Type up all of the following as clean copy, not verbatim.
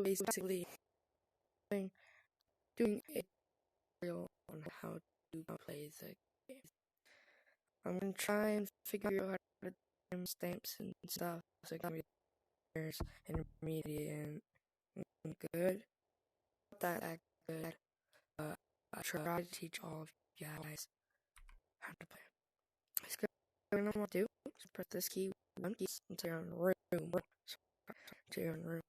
basically doing a tutorial on how to play the game. I'm gonna try and figure out how to time stamps and stuff, so it can be beginners, intermediate, and good. Not that good. I try to teach all of you guys how to play. So what I'm gonna do is press this key one key until you're in the room. Until you're in the room.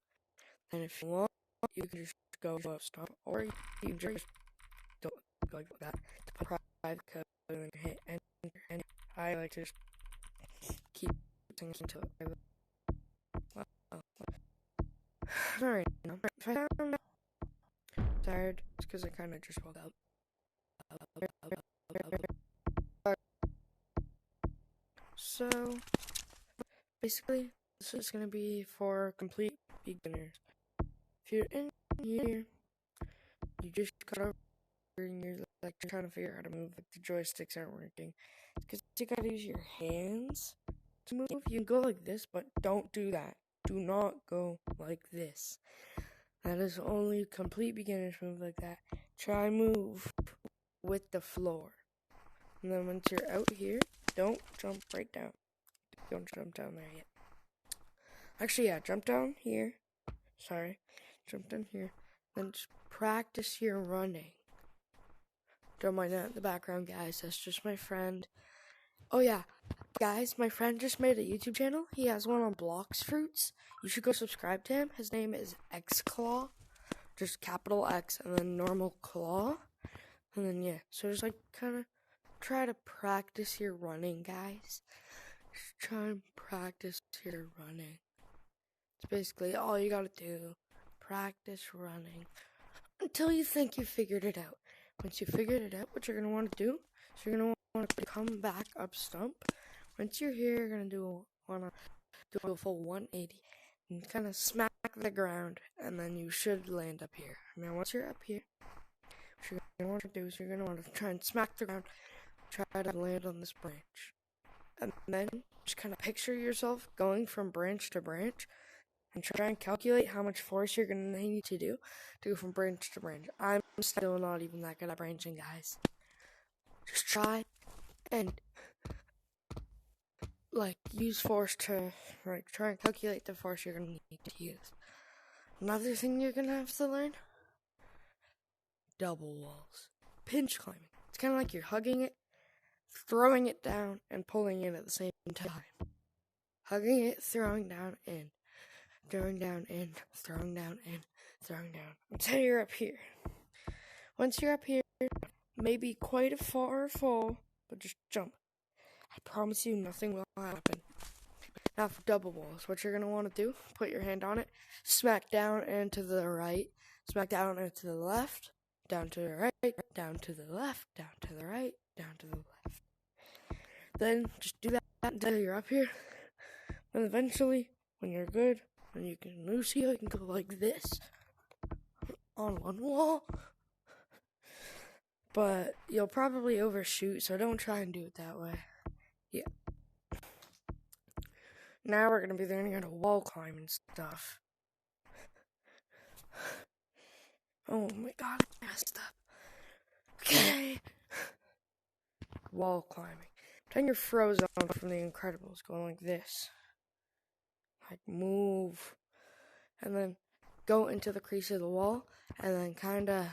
And if you want, you can just go up stop, or you can just don't go like that. To put private code and hit enter. And I like to just keep things until I Alright, if I sound tired, it's because I kind of just woke up. So, basically, this is going to be for complete beginners. If you're in here, you just got over and you're like trying to figure out how to move, like the joysticks aren't working. Because you gotta use your hands to move. You can go like this, but don't do that. Do not go like this. That is only complete beginners move like that. Try move with the floor. And then once you're out here, don't jump right down. Don't jump down there yet. Actually, yeah, jump down here. Sorry. Jump down here. Then just practice your running. Don't mind that in the background, guys. That's just my friend. Oh, yeah. Guys, my friend just made a YouTube channel. He has one on blocks fruits. You should go subscribe to him. His name is Xclaw. Just capital X and then normal claw. And then, yeah. So just like kind of try to practice your running, guys. Just try and practice your running. It's basically all you gotta do. Practice running until you think you figured it out. Once you figured it out, what you're going to want to do is you're going to want to come back up stump. Once you're here, you're going to want to do a full 180 and kind of smack the ground, and then you should land up here. Now, once you're up here, what you're going to want to do is you're going to want to try and smack the ground, try to land on this branch. And then just kind of picture yourself going from branch to branch, and try and calculate how much force you're going to need to do to go from branch to branch. I'm still not even that good at branching, guys. Just try and, use force to, try and calculate the force you're going to need to use. Another thing you're going to have to learn, double walls. Pinch climbing. It's kind of like you're hugging it, throwing it down, and pulling it at the same time. Hugging it, throwing down, in. Throwing down, in, throwing down, in, throwing down, until you're up here. Once you're up here, maybe quite a far fall, but just jump. I promise you nothing will happen. Now for double walls, what you're going to want to do, put your hand on it, smack down and to the right, smack down and to the left, down to the right, down to the left, down to the right, down to the left. Then just do that until you're up here. And eventually, when you're good, and you can move, see, I can go like this on one wall. But you'll probably overshoot, so don't try and do it that way. Yeah. Now we're going to be learning how to wall climb and stuff. Oh my god, I messed up. Okay. Wall climbing. Pretend you're frozen from The Incredibles, going like this. Like, move. And then go into the crease of the wall, and then kind of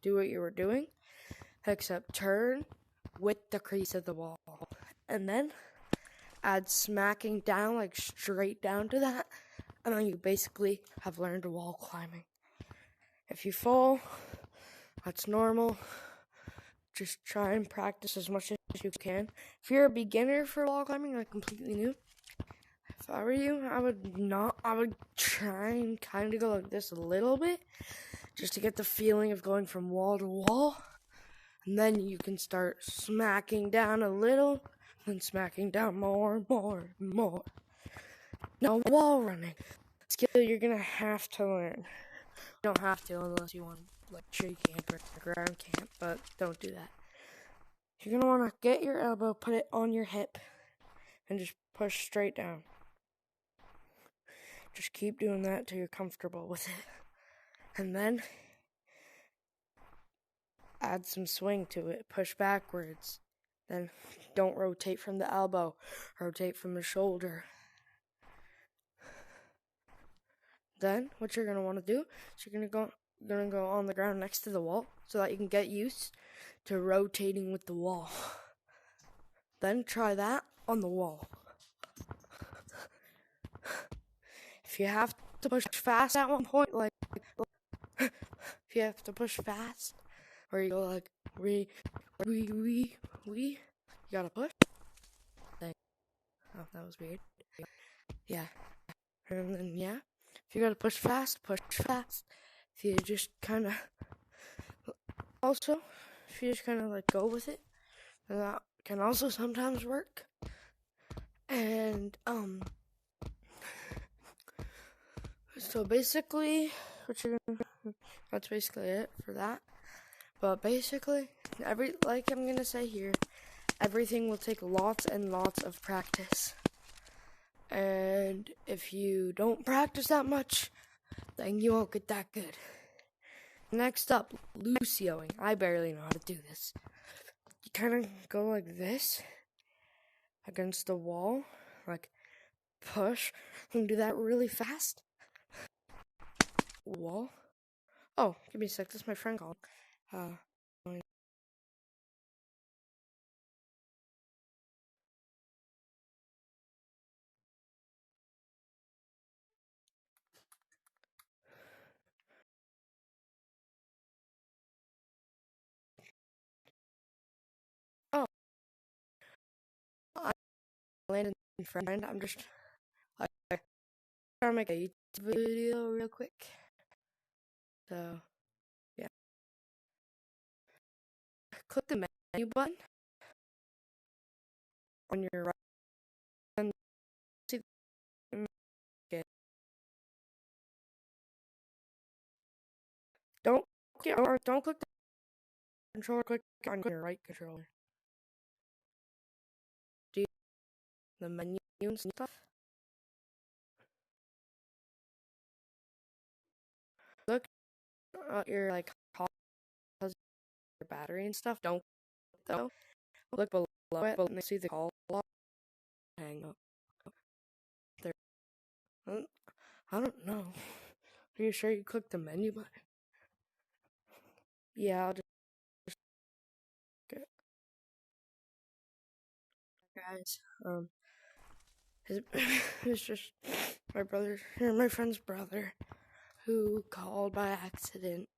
do what you were doing, except turn with the crease of the wall. And then add smacking down, like straight down to that, and then you basically have learned wall climbing. If you fall, that's normal. Just try and practice as much as you can. If you're a beginner for wall climbing, like completely new, if I were you, I would try and kind of go like this a little bit, just to get the feeling of going from wall to wall. And then you can start smacking down a little, and smacking down more. Now, wall running, skill you're gonna have to learn. You don't have to unless you want tree camp or ground camp, but don't do that. You're gonna want to get your elbow, put it on your hip, and just push straight down. Just keep doing that till you're comfortable with it. And then add some swing to it. Push backwards. Then don't rotate from the elbow. Rotate from the shoulder. Then what you're going to want to do is you're going to go on the ground next to the wall so that you can get used to rotating with the wall. Then try that on the wall. If you have to push fast at one point, like if you have to push fast, or you go like we, you gotta push. Oh, that was weird. Yeah, and then if you gotta push fast, push fast. If you just kind of, like go with it, then that can also sometimes work. And so basically, that's basically it for that. But basically, like I'm gonna say here, everything will take lots and lots of practice. And if you don't practice that much, then you won't get that good. Next up, Lucioing. I barely know how to do this. You kind of go like this against the wall, like push, and do that really fast. Wall. Oh, give me a sec. This is my friend calling. Oh, I'm Landon's friend. I'm just like trying to make a YouTube video real quick. So, yeah. Click the menu button on your right and see the Don't click the controller, click on your right controller. Do the menu and stuff. Look at your like your battery and stuff. Don't look below it, but let me see the call log. Hang up. There. I don't know. Are you sure you clicked the menu button? Yeah, I'll just get guys. It's just my friend's brother, who called by accident,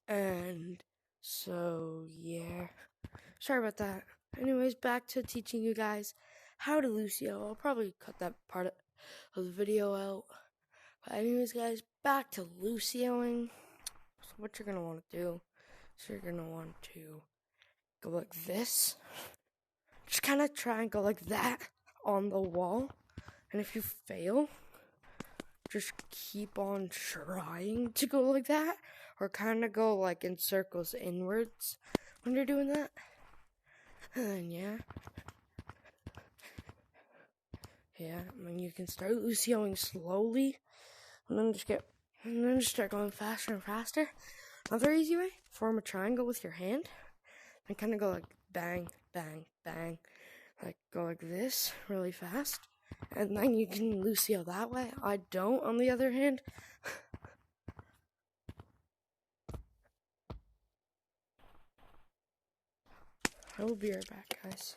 and so yeah. Sorry about that. Anyways, back to teaching you guys how to Lucio. I'll probably cut that part of the video out. But anyways, guys, back to Lucioing. So what you're going to want to do is you're going to want to go like this. Just kind of try and go like that on the wall. And if you fail, just keep on trying to go like that. Or kind of go like in circles inwards when you're doing that. And then, yeah, and then you can start Lucioing slowly, and then just start going faster and faster. Another easy way: form a triangle with your hand, and kind of go like bang, bang, bang, like go like this really fast, and then you can Lucio that way. I don't, on the other hand. I will be right back, guys.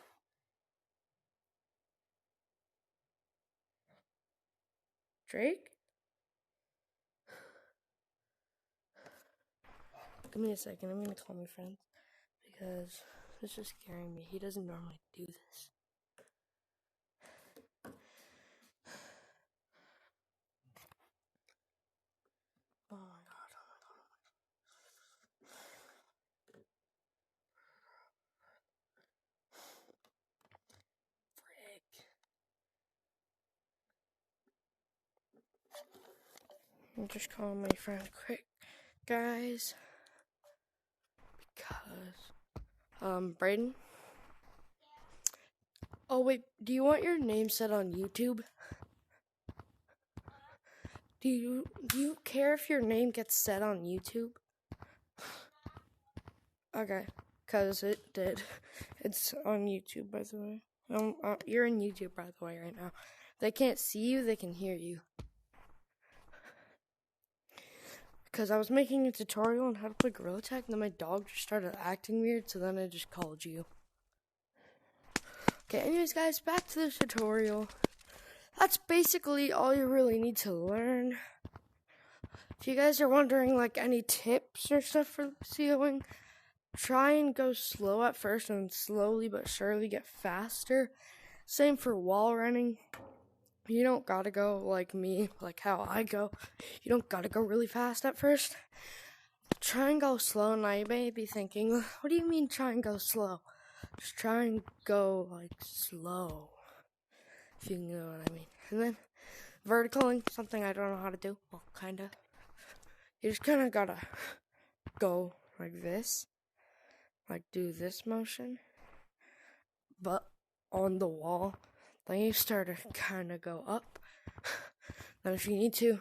Drake? Give me a second. I'm gonna call my friend because this is scaring me. He doesn't normally do this. Oh my god. Frick. I'm just calling my friend quick, guys. Because, Brayden? Oh, wait, do you want your name set on YouTube? Do you care if your name gets said on YouTube? Okay, cause it did. It's on YouTube, by the way. You're in YouTube, by the way, right now. They can't see you; they can hear you. Because I was making a tutorial on how to play Gorilla Tag, and then my dog just started acting weird, so then I just called you. Okay, anyways, guys, back to the tutorial. That's basically all you really need to learn. If you guys are wondering, like, any tips or stuff for Lucioing, try and go slow at first and slowly but surely get faster. Same for wall running. You don't gotta go like me, like how I go. You don't gotta go really fast at first. Try and go slow. Now you may be thinking, what do you mean try and go slow? Just try and go like slow, if you know what I mean. And then verticaling, something I don't know how to do. Well, kinda. You just kinda gotta go like this. Like do this motion. But on the wall. Then you start to kind of go up. Then if you need to,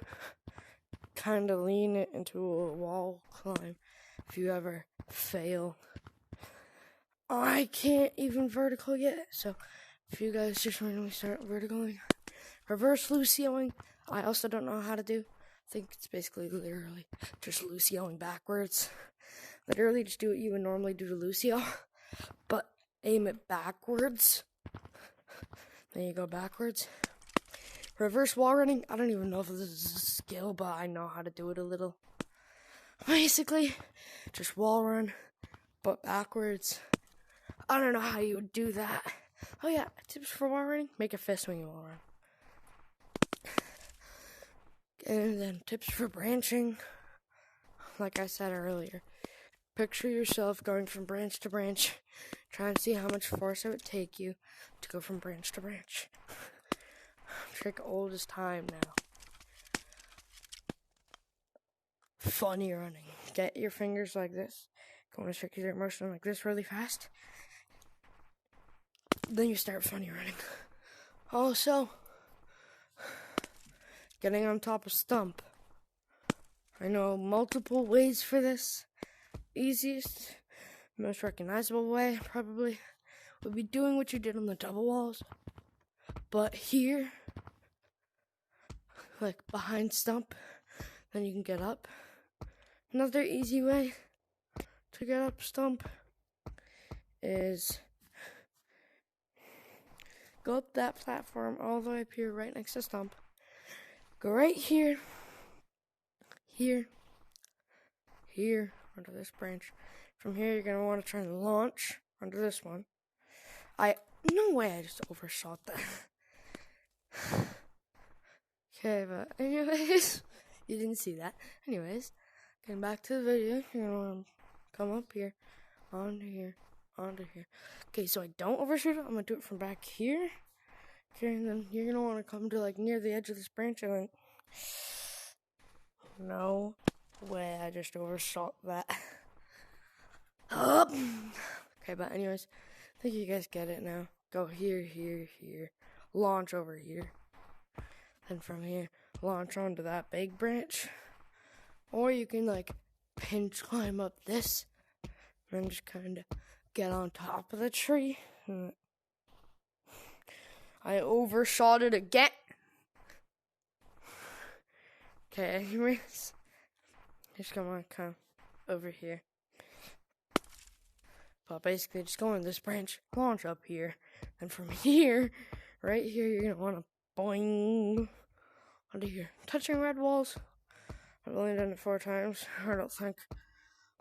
kind of lean it into a wall climb. If you ever fail. I can't even vertical yet. So if you guys just randomly start verticaling, reverse Lucioing, I also don't know how to do. I think it's basically literally just Lucioing backwards. Literally just do what you would normally do to Lucio, but aim it backwards. Then you go backwards. Reverse wall running. I don't even know if this is a skill, but I know how to do it a little. Basically, just wall run, but backwards. I don't know how you would do that. Oh yeah, tips for wall running. Make a fist when you wall run. And then tips for branching. Like I said earlier. Picture yourself going from branch to branch. Try and see how much force it would take you to go from branch to branch. Trick old as time now. Funny running. Get your fingers like this. Go in a circular motion like this really fast. Then you start funny running. Also, getting on top of stump. I know multiple ways for this. Easiest, most recognizable way probably would be doing what you did on the double walls. But here, like behind stump, then you can get up. Another easy way to get up stump is go up that platform all the way up here right next to stump. Go right here, here, here, onto this branch. From here, you're going to want to try and launch onto this one. No way I just overshot that. Okay, but anyways, you didn't see that. Anyways, getting back to the video, you're going to want to come up here, onto here, onto here. Okay, so I don't overshoot it. I'm going to do it from back here. Okay, and then you're going to want to come to like near the edge of this branch and then... No way, I just overshot that. Up. Okay, but anyways, I think you guys get it now. Go here, here, here. Launch over here. Then from here, launch onto that big branch. Or you can like pinch climb up this. And then just kind of get on top of the tree. I overshot it again. Okay, anyways. Just come over here. But basically, just go on this branch, launch up here. And from here, right here, you're going to want to boing onto here. Touching red walls. I've only done it 4 times. I don't think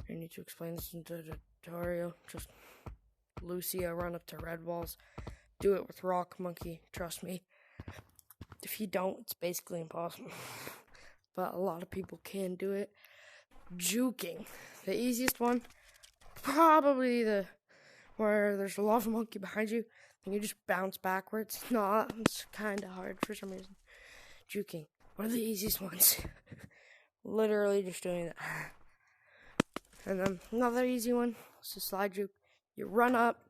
I need to explain this in the tutorial. Just Lucia, run up to red walls. Do it with Rock Monkey, trust me. If you don't, it's basically impossible. But a lot of people can do it. Juking. The easiest one. Probably where there's a lava monkey behind you and you just bounce backwards. No, it's kind of hard for some reason. Juking. One of the easiest ones. Literally just doing that. And then another easy one is a slide juke. You run up,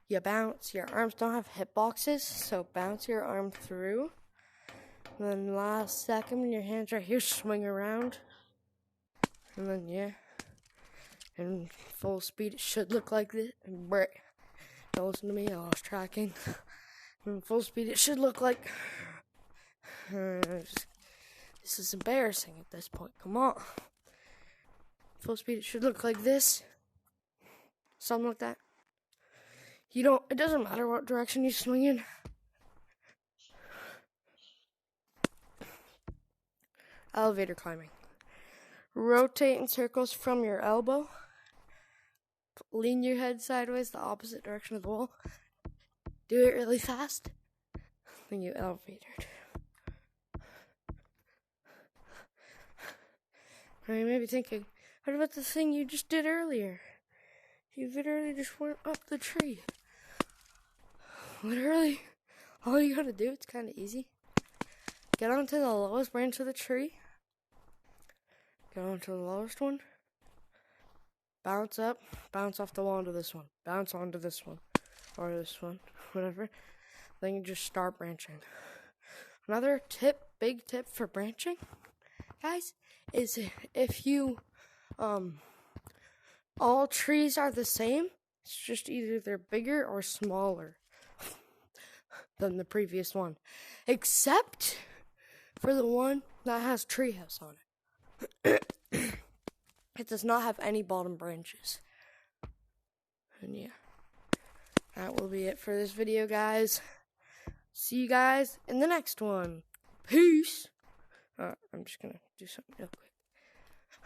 you bounce. Your arms don't have hitboxes, so bounce your arm through. And then last second, when your hand's right here, swing around. And then, yeah. And full speed, it should look like this. Don't listen to me, I lost tracking. And full speed, it should look like... This is embarrassing at this point. Come on. Full speed, it should look like this. Something like that. It doesn't matter what direction you swing in. Elevator climbing. Rotate in circles from your elbow. Lean your head sideways the opposite direction of the wall. Do it really fast. Then you elevatored. Now you may be thinking, what about the thing you just did earlier? You literally just went up the tree. Literally, all you gotta do, it's kind of easy. Get onto the lowest branch of the tree. Get onto the lowest one. Bounce up, bounce off the wall onto this one. Bounce onto this one. Or this one, whatever. Then you just start branching. Another tip, big tip for branching, guys, is if you, all trees are the same, it's just either they're bigger or smaller than the previous one. Except for the one that has treehouse on it. It does not have any bottom branches. And yeah, that will be it for this video, guys. See you guys in the next one. Peace. I'm just gonna do something real quick.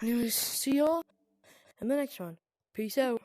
Anyways, see y'all in the next one. Peace out.